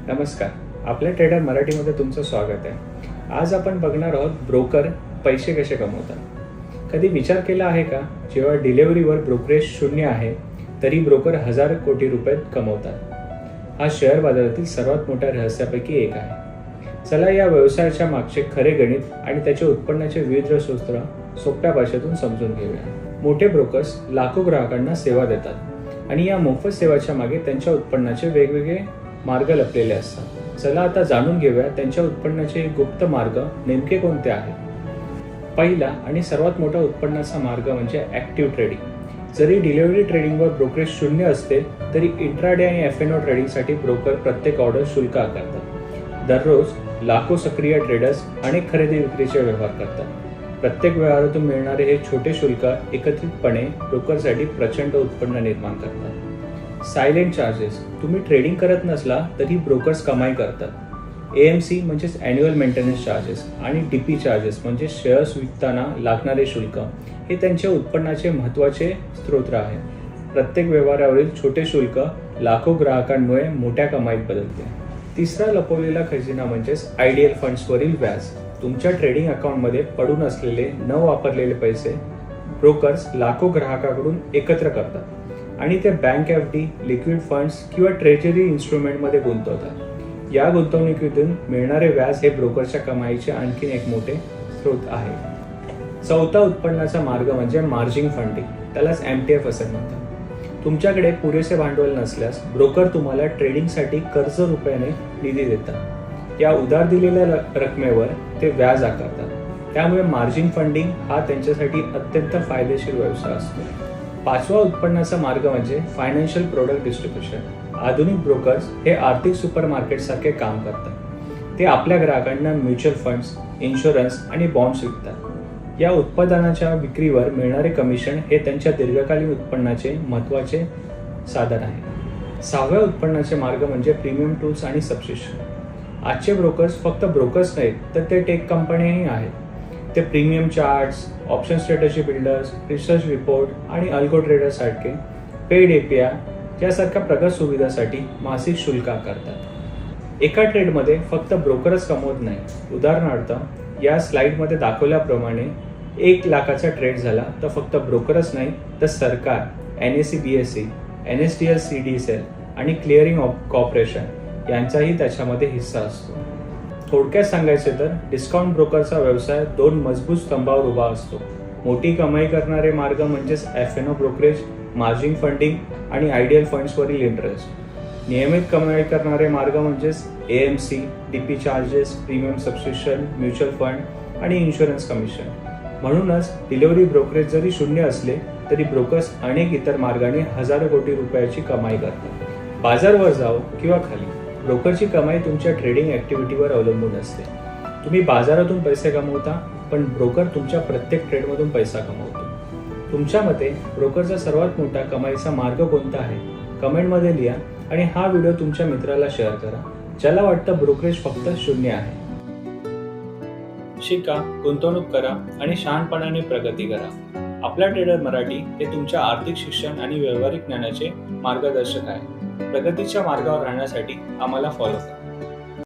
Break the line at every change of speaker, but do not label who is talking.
नमस्कार, आपल्या ट्रेडर मराठीमध्ये तुमचं स्वागत आहे। आज आपण बघणार आहोत ब्रोकर पैसे कसे कमवतात। कधी विचार केला आहे का, जेव्हा डिलिव्हरीवर ब्रोकरेज शून्य आहे तरी ब्रोकर हजार कोटी रुपये कमवतात। हा शेअर बाजारातील सर्वात मोठ्या रहस्यापैकी एक आहे। चला या व्यवसायाच्या मागचे खरे गणित आणि त्याच्या उत्पन्नाचे विविध स्रोत सोप्या भाषेतून समजून घेऊया। मोठे ब्रोकर्स लाखो ग्राहकांना सेवा देतात आणि या मोफत सेवाच्या मागे त्यांच्या उत्पन्नाचे वेगवेगळे मार्ग लपलेले असतात। चला आता जाणून घेऊया त्यांच्या उत्पन्नाचे गुप्त मार्ग नेमके कोणते आहेत। पहिला आणि सर्वात मोठा उत्पन्नाचा मार्ग म्हणजे ऍक्टिव्ह ट्रेडिंग। जरी डिलिव्हरी ट्रेडिंगवर ब्रोकरेज शून्य असते तरी इंट्राडे आणि एफ&ओ ट्रेडिंगसाठी ब्रोकर प्रत्येक ऑर्डर शुल्क आकारतात। दररोज लाखो सक्रिय ट्रेडर्स अनेक खरेदी विक्रीचे व्यवहार करतात। प्रत्येक व्यवहारातून मिळणारे हे छोटे शुल्क एकत्रितपणे ब्रोकरसाठी प्रचंड उत्पन्न निर्माण करतात। सायलेंट चार्जेस, तुम्ही ट्रेडिंग करत नसला तरी ब्रोकर्स कमाई करतात। AMC म्हणजेच ॲन्युअल मेंटेनन्स चार्जेस आणि DP चार्जेस म्हणजे शेअर्स विकताना लागणारे शुल्क हे त्यांच्या उत्पन्नाचे महत्त्वाचे स्रोत आहे। प्रत्येक व्यवहारावरील छोटे शुल्क लाखो ग्राहकांमुळे मोठ्या कमाईत बदलते। तिसरा लपवलेला खजिना म्हणजेच आयडियल फंड्सवरील व्याज। तुमच्या ट्रेडिंग अकाउंटमध्ये पडून असलेले न वापरलेले पैसे ब्रोकर्स लाखो ग्राहकांकडून एकत्र करतात आणि ते बँक FD, लिक्विड फंड्स किंवा ट्रेजरी इन्स्ट्रुमेंटमध्ये गुंतवतात। या गुंतवणुकीतून मिळणारे व्याज हे ब्रोकरच्या कमाईचे आणखी एक मोठे स्रोत आहे। चौथा उत्पन्नाचा मार्ग म्हणजे मार्जिन फंडिंग, त्यालाच MTF असे म्हणतात। तुमच्याकडे पुरेसे भांडवल नसल्यास ब्रोकर तुम्हाला ट्रेडिंगसाठी कर्ज रुपयाने निधी देतात। या उधार दिलेल्या रकमेवर ते व्याज आकारतात। त्यामुळे मार्जिन फंडिंग हा त्यांच्यासाठी अत्यंत फायदेशीर व्यवसाय असतो। पाचवा उत्पन्नाचा मार्ग म्हणजे फायनान्शियल प्रोडक्ट डिस्ट्रीब्युशन। आधुनिक ब्रोकर्स हे आर्थिक सुपरमार्केट सारखे काम करतात। ते आपल्या ग्राहकांना म्युच्युअल फंड्स, इन्शुरन्स आणि बॉन्ड्स विकतात। या उत्पादनाच्या विक्रीवर मिळणारे कमिशन हे त्यांच्या दीर्घकालीन उत्पन्नाचे महत्त्वाचे साधन आहे। सहाव्या उत्पन्नाचे मार्ग म्हणजे प्रीमियम टूल्स आणि सबस्क्रिप्शन। आजचे ब्रोकर्स फक्त ब्रोकर्स नाहीत तर ते टेक कंपन्याही आहेत। ते premium charts, option strategy builders, research report आणि अल्गो ट्रेडर्स सारखे पेड API यासारख्या प्रगत सुविधासाठी मासिक शुल्क आकारतात। एका ट्रेडमध्ये फक्त ब्रोकरच कमवत नाही। उदाहरणार्थ या स्लाइडमध्ये दाखवल्याप्रमाणे 1 लाखाचा ट्रेड झाला तर फक्त ब्रोकरच नाही तर सरकार, NSE BSE, NSDL CDSL आणि क्लिअरिंग कॉर्पोरेशन यांचाही त्याच्यामध्ये हिस्सा असतो। थोडक्यात सांगायचे तर डिस्काउंट ब्रोकरचा व्यवसाय 2 मजबूत स्तंभावर उभा असतो। मोठी कमाई करणारे मार्ग म्हणजेच F&O ब्रोकरेज, मार्जिन फंडिंग आणि आयडियल फंड्सवरील इंटरेस्ट। नियमित कमाई करणारे मार्ग म्हणजेच AMC, DP charges, premium subscription, mutual fund आणि इन्शुरन्स कमिशन। म्हणूनच डिलिव्हरी ब्रोकरेज जरी शून्य असले तरी ब्रोकर्स अनेक इतर मार्गाने हजारो कोटी रुपयाची कमाई करतात। बाजारवर जाओ किंवा खाली, ब्रोकरची कमाई तुमच्या ट्रेडिंग ऍक्टिव्हिटीवर अवलंबून असते। तुम्ही बाजारातून पैसे कमवता पण ब्रोकर तुमच्या प्रत्येक ट्रेडमधून पैसा कमवतो। तुमच्या मते ब्रोकरचा सर्वात मोठा कमाईचा मार्ग कोणता आहे? कमेंटमध्ये लिहा आणि हा व्हिडिओ तुमच्या मित्राला शेअर करा ज्याला वाटतं ब्रोकरेज फक्त शून्य आहे। शिका, गुंतवणूक करा आणि शहाणपणाने प्रगती करा। आपला ट्रेडर मराठी हे तुमच्या आर्थिक शिक्षण आणि व्यावहारिक ज्ञानाचे मार्गदर्शक आहे। प्रगतीच्या मार्गावर राहण्यासाठी आम्हाला फॉलो करा।